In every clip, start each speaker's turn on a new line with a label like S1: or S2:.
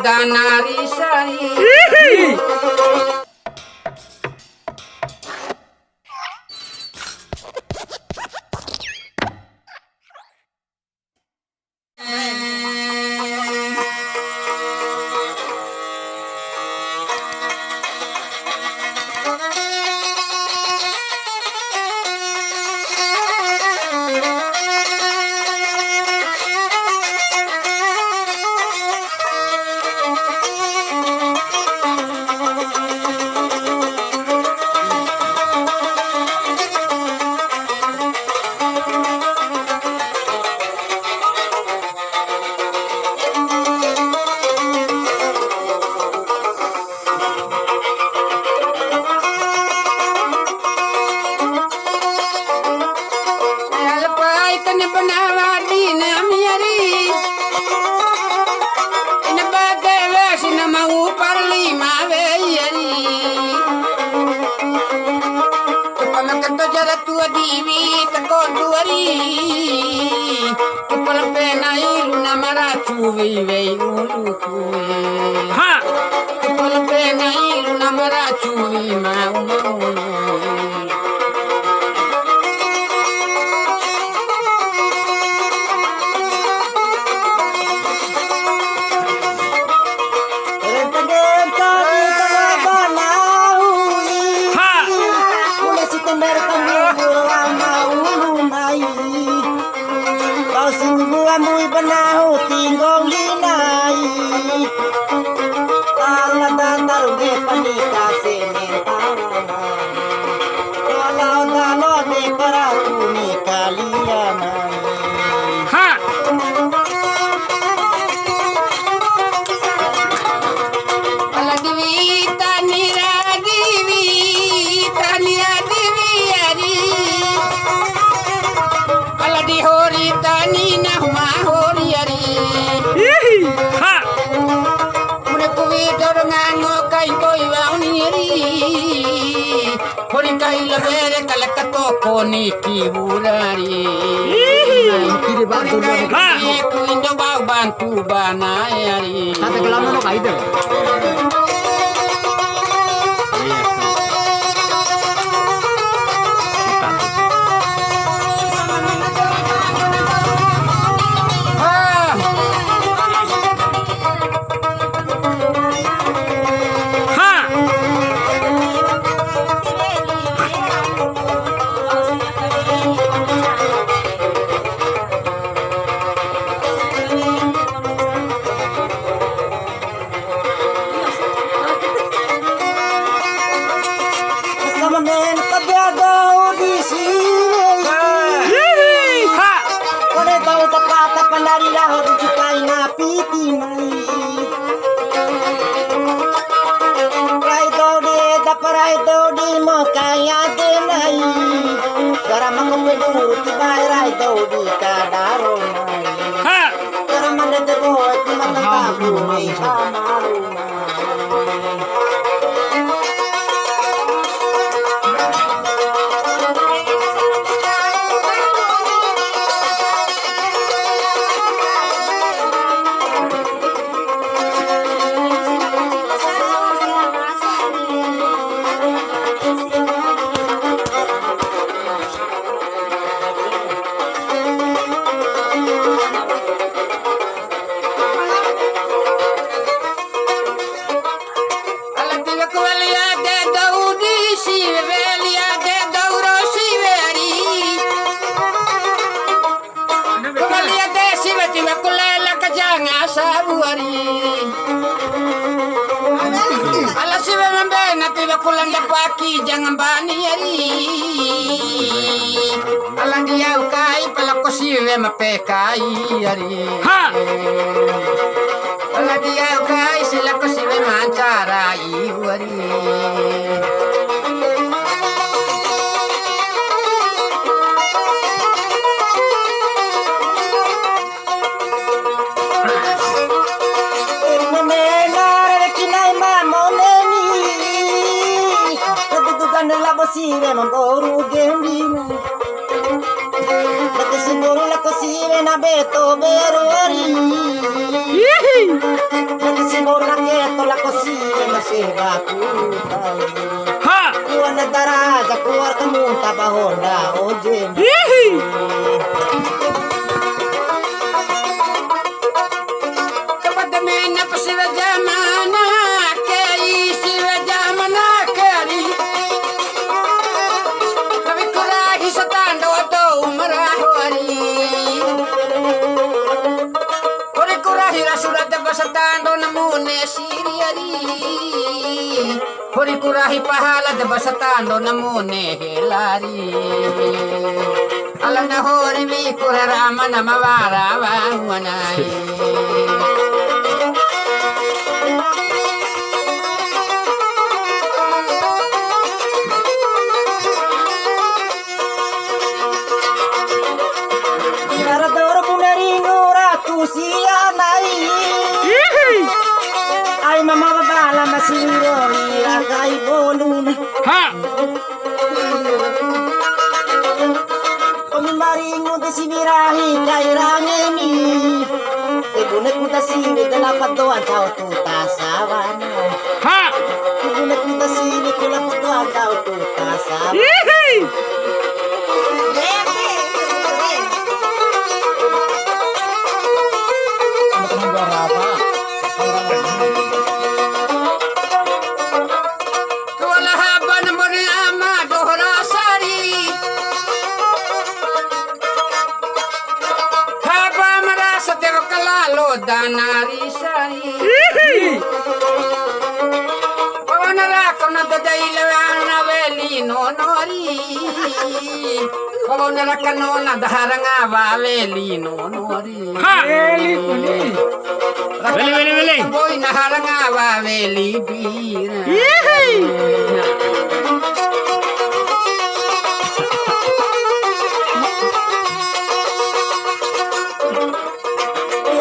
S1: Danari sari. Tua divi takonduri kepala penai luna maracu vei ulu ha kepala penai luna maracu mau
S2: muy banahu tinggal linai ala datar ge panika sementara walau dalo de para tuni kalian
S1: ha ala divi tanira divi ari ala di hori tanina ha mune kuwi dorongan ngokai koi wauniri hori kai labere kalakato koni kiburari
S2: kiri bantu
S1: ha kuwi ndo bantu banayari
S2: kata kelama no kaide pandari lahor cukai napi timai rai dodi mokaya denai garam mengedu tibai rai dodi kadaro nai garam mende boy kumanta bumi amaru ala siwe mambe nati bakulanda paki jangan bani yari ala dia ukai pala kosiwe mapekai yari ha ala dia ukai sila kosiwe mancara iwari Mama
S3: la cosire non boru gendina. Perché simbolo la cosire na beto berori. Perché simbolo la keto la cosire na seba puta.
S4: Ha!
S3: Kuan na daraja kuar kamu tabahonda ojen.
S2: Kapag may napasira jamana, kay sira jamana kari. Sabi ko rahi sa tando ato umarahori. Ori ko rahi rasulat ba sa tando na mune siriari. Ori ko rahi pahala ba sa tando na mune helari. Alam na hori mi kurarama na mawarawa wanay.
S3: Narador punaringo ratu siyanay. Ay mama babala masiro ira kay bolun.
S4: Ha!
S3: Kami maringo de sinirahi kay rangeni. Ibunet mo ta sini dalapat doan tao tuta sawana.
S4: Ha!
S3: Ibunet mo ta sini dalapat doan tao tuta sawana.
S4: Yehey!
S2: Wala haba na mo rin ama dohra sari. Haba marasa tero kalalo danari sari. Pawanara ko na dadailawa na veli no nori. Pawanara ka no na daharanga va veli no nori.
S4: Ha! Veli, veli, veli.
S2: Boy na haranga va veli bira.
S4: Yehey!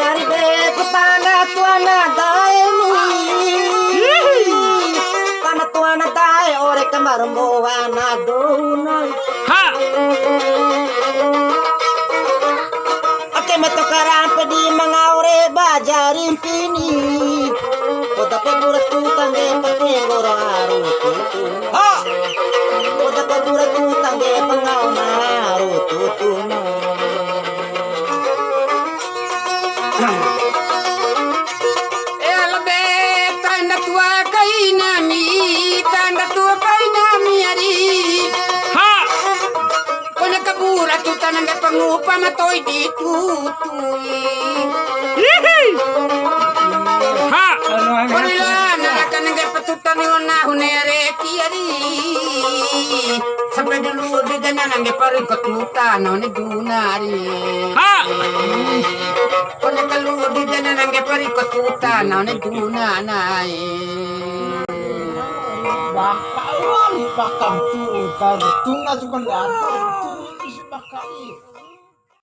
S3: Yari be kutana tuana dae mui. Kana tuana dae ore kamarumbo wana dona.
S4: Ha!
S3: Ake metokaran pedi mga ore bajarin pini. Kota pe burat tutang ge pake goro aru tutu. Ha! Kota pe burat tutang ge pangau na aru tutu na.
S2: Elbe tanda tua kay nami ari.
S4: Ha!
S2: Kung nakabura tuta nang pangupa matoy di tutuy.
S4: Yehey! Ha!
S2: Kurila na kanang patuta ni ona hunere kiari. Sampai dulu di dana nang paring kotuta no ni dunari.
S4: Ha!
S2: Kung nakalu di dana nang paring kotuta no ni dunanay.
S5: Bakal bakal tuh, kalau tunga juga nggak ada, tuh bakal.